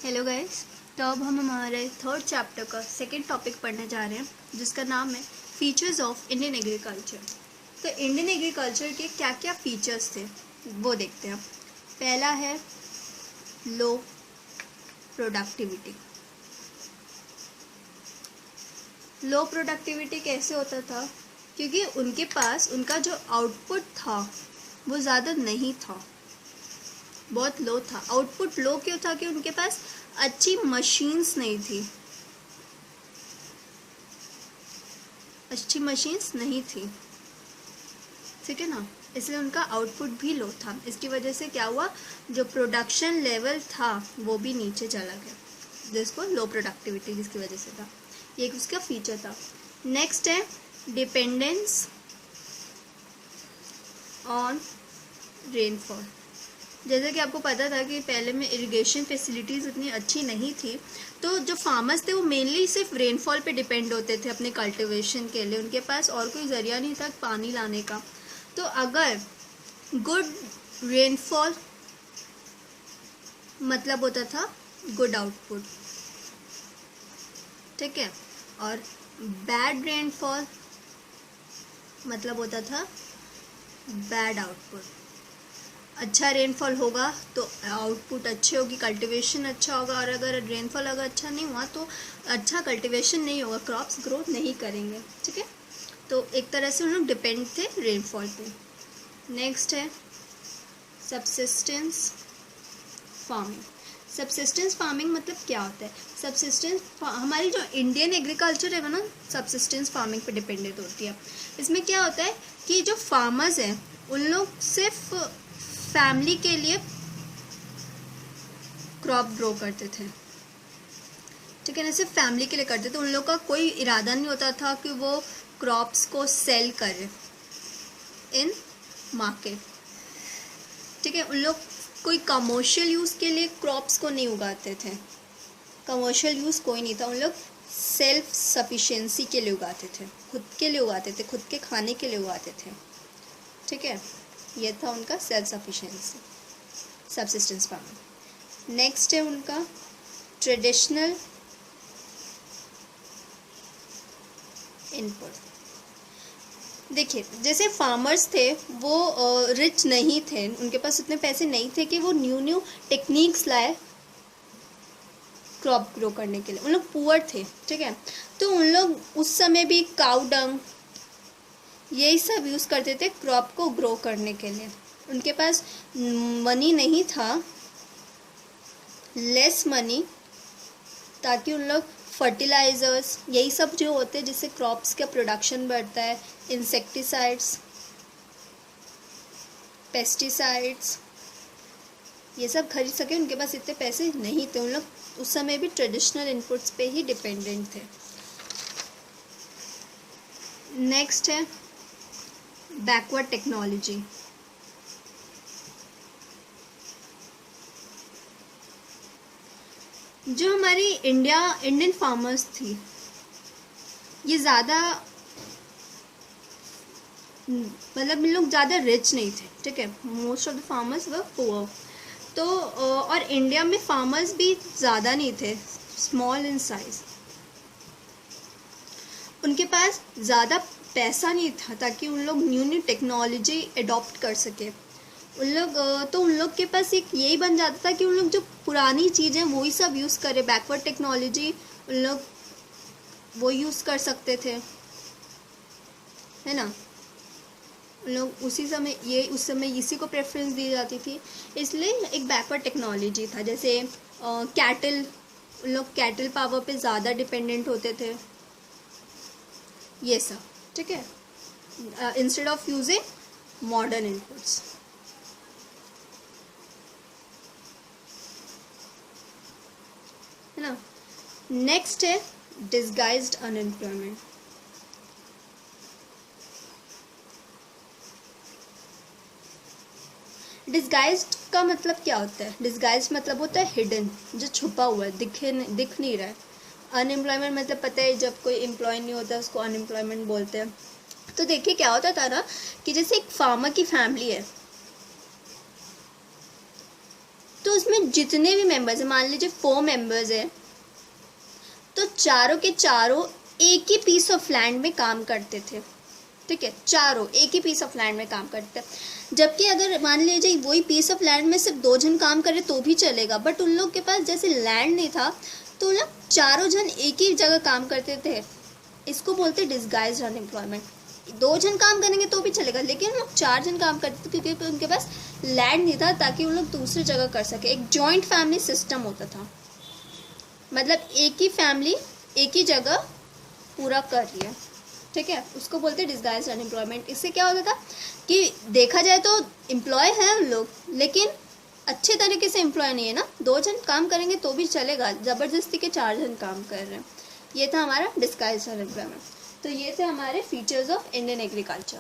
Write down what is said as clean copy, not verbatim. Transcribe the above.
Hello guys. तो अब हम हमारे थर्ड चैप्टर का सेकंड टॉपिक पढ़ने जा रहे हैं जिसका नाम है फीचर्स ऑफ इंडियन एग्रीकल्चर। तो इंडियन एग्रीकल्चर के क्या क्या फीचर्स थे वो देखते हैं। पहला है लो प्रोडक्टिविटी। लो प्रोडक्टिविटी कैसे होता था? क्योंकि उनके पास उनका जो आउटपुट था वो ज़्यादा नहीं था, बहुत लो था। आउटपुट लो क्यों था? कि उनके पास अच्छी मशीन्स नहीं थी, अच्छी मशीन्स नहीं थी, ठीक है ना। इसलिए उनका आउटपुट भी लो था। इसकी वजह से क्या हुआ, जो प्रोडक्शन लेवल था वो भी नीचे चला गया, जिसको लो प्रोडक्टिविटी जिसकी वजह से था। ये उसका फीचर था। नेक्स्ट है डिपेंडेंस ऑन रेनफॉल। जैसे कि आपको पता था कि पहले में इरिगेशन फैसिलिटीज़ इतनी अच्छी नहीं थी, तो जो फार्मर्स थे वो मेनली सिर्फ रेनफॉल पे डिपेंड होते थे अपने कल्टीवेशन के लिए। उनके पास और कोई ज़रिया नहीं था पानी लाने का। तो अगर गुड रेनफॉल मतलब होता था गुड आउटपुट, ठीक है, और बैड रेनफॉल मतलब होता था बैड आउटपुट। अच्छा रेनफॉल होगा तो आउटपुट अच्छी होगी, कल्टीवेशन अच्छा होगा, और अगर रेनफॉल अगर अच्छा नहीं हुआ तो अच्छा कल्टीवेशन नहीं होगा, क्रॉप्स ग्रोथ नहीं करेंगे, ठीक है। तो एक तरह से उन लोग डिपेंड थे रेनफॉल पे। नेक्स्ट है सब्सिस्टेंस फार्मिंग। सब्सिस्टेंस फार्मिंग मतलब क्या होता है? सब्सिस्टेंस हमारी जो इंडियन एग्रीकल्चर है वो ना सब्सिस्टेंस फार्मिंग पे डिपेंडेंट होती है। इसमें क्या होता है कि जो फार्मर्स हैं उन लोग सिर्फ फैमिली के लिए क्रॉप ग्रो करते थे, ठीक है ना, सिर्फ फैमिली के लिए करते थे। उन लोग का कोई इरादा नहीं होता था कि वो क्रॉप्स को सेल करे इन मार्केट, ठीक है। उन लोग कोई कमर्शियल यूज़ के लिए क्रॉप्स को नहीं उगाते थे, कमर्शियल यूज़ कोई नहीं था। उन लोग सेल्फ सफिशिएंसी के लिए उगाते थे, खुद के लिए उगाते थे, खुद के खाने के लिए उगाते थे, ठीक है। ये था उनका self sufficiency, subsistence farming. Next है उनका ट्रेडिशनल इनपुट। देखिए, जैसे फार्मर्स थे वो रिच नहीं थे, उनके पास इतने पैसे नहीं थे कि वो न्यू टेक्निक्स लाए क्रॉप ग्रो करने के लिए। उन लोग पुअर थे, ठीक है। तो उन लोग उस समय भी काउ डंग यही सब यूज़ करते थे क्रॉप को ग्रो करने के लिए। उनके पास मनी नहीं था, लेस मनी, ताकि उन लोग फर्टिलाइजर्स यही सब जो होते हैं जिससे क्रॉप्स का प्रोडक्शन बढ़ता है, इंसेक्टिसाइड्स, पेस्टिसाइड्स, ये सब खरीद सके। उनके पास इतने पैसे नहीं थे। उन लोग उस समय भी ट्रेडिशनल इनपुट्स पे ही डिपेंडेंट थे। नेक्स्ट है बैकवर्ड टेक्नोलॉजी। जो हमारी इंडियन फार्मर्स थी ये ज़्यादा मतलब इन लोग ज़्यादा रिच नहीं थे, ठीक है। Most of the farmers were poor. तो और इंडिया में फार्मर्स भी ज़्यादा नहीं थे, स्मॉल इन साइज। उनके पास ज़्यादा पैसा नहीं था ताकि उन लोग न्यू टेक्नोलॉजी अडॉप्ट कर सके। उन लोग तो उन लोग के पास एक यही बन जाता था कि उन लोग जो पुरानी चीज़ें वही सब यूज़ करें, बैकवर्ड टेक्नोलॉजी उन लोग वो यूज़ कर सकते थे, है ना। उन लोग उस समय इसी को प्रेफरेंस दी जाती थी, इसलिए एक बैकवर्ड टेक्नोलॉजी था। जैसे कैटल, उन लोग कैटल पावर पे ज़्यादा डिपेंडेंट होते थे, ये सब, ठीक है, instead of using modern inputs, है ना। नेक्स्ट है डिस्गाइज्ड अनएम्प्लॉयमेंट। डिस्गाइज्ड का मतलब क्या होता है? डिस्गाइज्ड मतलब होता है हिडन, जो छुपा हुआ है, दिख नहीं रहा है। अनएम्प्लॉयमेंट मतलब पता है, जब कोई एम्प्लॉय नहीं होता उसको अनएम्प्लॉयमेंट बोलते हैं। तो देखिए क्या होता था ना कि जैसे एक फार्मर की फैमिली है, तो उसमें जितने भी मेंबर्स हैं, मान लीजिए 4 मेंबर्स हैं, तो चारों के चारों एक ही पीस ऑफ लैंड में काम करते थे, ठीक है, चारों एक ही पीस ऑफ लैंड में काम करते थे। जबकि अगर मान लीजिए वही पीस ऑफ लैंड में सिर्फ 2 जन काम करे तो भी चलेगा, बट उन लोग के पास जैसे लैंड नहीं था तो उन लोग चारों जन एक ही जगह काम करते थे। इसको बोलते डिस्गाइज्ड अनएम्प्लॉयमेंट। 2 जन काम करेंगे तो भी चलेगा, लेकिन उन लोग 4 जन काम करते थे क्योंकि उनके पास लैंड नहीं था, ताकि उन लोग दूसरी जगह कर सके। एक जॉइंट फैमिली सिस्टम होता था, मतलब एक ही फैमिली एक ही जगह पूरा कर रही है, ठीक है, उसको बोलते हैं डिस्गाइज्ड अनएम्प्लॉयमेंट। इससे क्या होता था कि देखा जाए तो एम्प्लॉय है उन लोग, लेकिन अच्छे तरीके से एम्प्लॉय नहीं है ना। 2 जन काम करेंगे तो भी चलेगा, ज़बरदस्ती के 4 जन काम कर रहे हैं। ये था हमारा डिस्गाइज्ड अनएम्प्लॉयमेंट। तो ये थे हमारे फीचर्स ऑफ इंडियन एग्रीकल्चर।